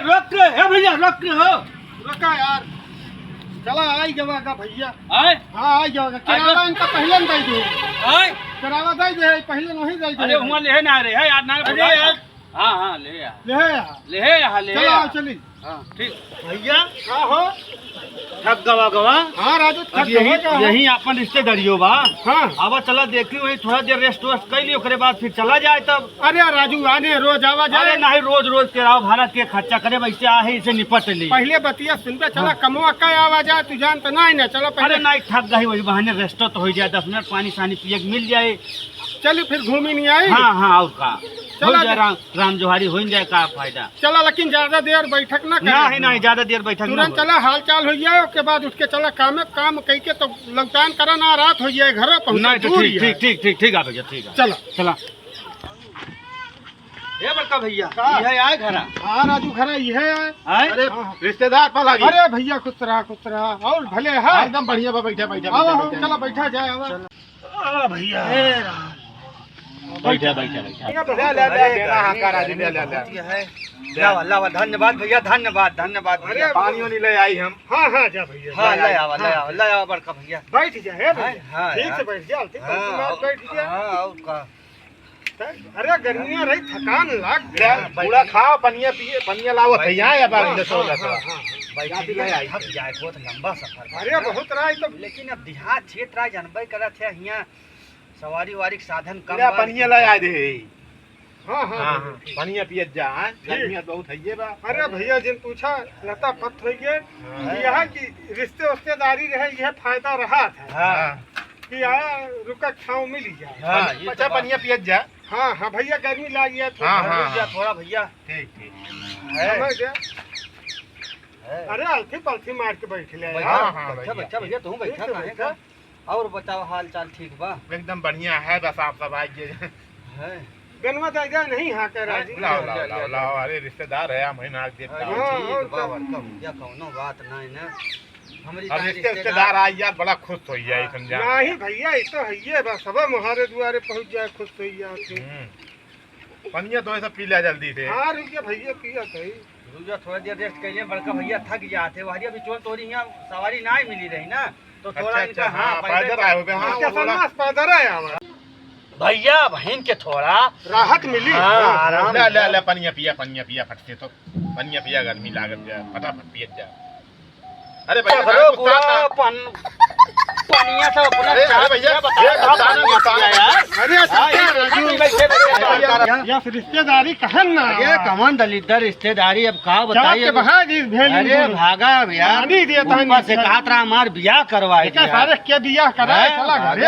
रोक के है भैया, रोक के हो रुका यार, चला आई जाएगा भैया। आए हाँ आई जाएगा, किराया इनका पहले न दे दे, आए किराया दे दे, पहले नहीं दे दे। अरे हुआ ले ना रे है यार ना। अरे यार हाँ हाँ ले यार, ले यार, ले यहाँ ले चलो आओ चली। हाँ ठीक भैया हाँ हो, ठग गवा गवा। हाँ राजू अब यही अपन रिश्तेदारियों बा। हाँ अब चला देखी वही थोड़ा देर रेस्ट वेस्ट कर लियो, ओकरे बाद फिर चला जाए तब। अरे राजू आने रोज आवा अरे जाए, नहीं रोज रोज किराया भाड़ा के खर्चा करे, वैसे आहे इसे निपट ली। पहले बतिया सुनते चला, कमवा का आवा जाए, तू जान तो नहीं ना, चलो अरे पहले नहीं ठग गई वही बहाने रेस्ट तो हो जाए, 10 मिनट पानी सानी पिए के मिल जाए। चली फिर घूमी नहीं आई। हाँ हाँ और का हो चला जाए, राम जोहारी हो जाए, का फायदा। चला लेकिन ज्यादा देर बैठक ना नहीं नहीं ज्यादा देर बैठक ना तुरंत हो। चला, हाल चाल हो जाए, उसके बाद उठ के चला काम कह के तो लौटान करा ना, रात हो जाए घर नहीं तो ठीक ठीक ठीक ठीक ठीक है भैया, ठीक है चला चला। ये बड़का भैया हाँ। ये आए घर हाँ राजू घर ये है। आए। अरे हाँ, रिश्तेदार पर लगी। अरे भैया खुश रहा और भले है एकदम बढ़िया बा, बैठा बैठा आओ बैठा, आओ, बैठा। चला बैठा जाए अब। भैया बैठा बैठा बैठा। ले, ले, देना हाँ का राजू, ले ले ले। लावा लावा, धन्यवाद भैया, धन्यवाद धन्यवाद भैया। पानी वानी ले आई हम। हाँ हाँ जा भैया, हाँ ले आवा ले आवा ले आवा बड़का भैया। बैठ जा है भैया। हाँ, ठीक यार। से बैठ जा, ठीक है, बैठ जा। हाँ और का अरे गर्मियाँ रही, थकान लग गया। पूरा खाओ, पनिया पिए, पनिया लाओ भैया या बार ले सो ले सो। बैठी ले आई, थक जाए, बहुत लंबा सफर। अरे बहुत रहा तो, लेकिन अब देहात क्षेत्र आ जानबे करत है, यहाँ सवारी वारी के साधन कम पूरा बा। पनिया ले आई दे। हाँ हाँ हां पनिया पिए जा, गर्मी बहुत है ये बा। अरे भैया जिन पूछा लता पत हो गए, यहाँ की रिश्तेदारी रहे, यह फायदा रहा था हाँ कि आया रुका छाँव मिल जाए। हाँ ये अच्छा तो पनिया पिए जा। हाँ हाँ भैया गर्मी लग गया हाँ, हाँ। भैया थोड़ा भैया ठीक ठीक। है समझ गया। है। अरे अलथी पलथी मार के बैठ ले बैठा यार। हाँ, बैठा भैया। बच्चा भैया, तू बैठा ठीक है, काहे बैठा। का? और बताओ हाल चाल ठीक बा? एकदम बढ़िया है, बस आप सब आइए। है गनवा दादा नहीं हाँ कह रहा जी। लाओ लाओ लाओ लाओ, अरे रिश्तेदार है, महीना देता अरे हूँ। हाँ, ठीक और बा क्या? बड़का भैया, कौनो बात नहीं ना। हमारी अब रिश्तेदार आई यार, बड़ा खुश हो जाए समझा। नहीं भैया ये तो है ये बस, सब मुहारे दुआरे पहुँच जाए, खुश हो जाए। पनिया तो ऐसा पी लिया जल्दी से। हाँ रुकिए भैया पिया सही। रुजा थोड़ा देर रेस्ट कर लिए, बड़का भैया थक जाते। वहारी अभी चोल तोरी यहाँ सवारी ना ही मिली रही ना, तो थोड़ा अच्छा इनका अच्छा, हाँ पैदल आए हो गए। हाँ क्या वो बोला। समास पैदल है हमारा, भैया बहन के थोड़ा राहत मिली। हाँ, आराम। ले ले ले, पनिया पिया फटते तो पनिया पिया, गर्मी लागत जा, फटाफट पिए जा। अरे भैया करो पूरा पनिया सब अपना अरे भैया, बता ये बताना यार। अरे अच्छा राजू, या फिर रिश्तेदारी कहन ना। ये कमन दलिद्दर रिश्तेदारी, अब का जाके बताइए। बहा जी भेली। अरे भागा यार, पानी दिया था ऊपर से कहा था हमार बियाह करवाए क्या सारे क्या बियाह करा है, चला घरे।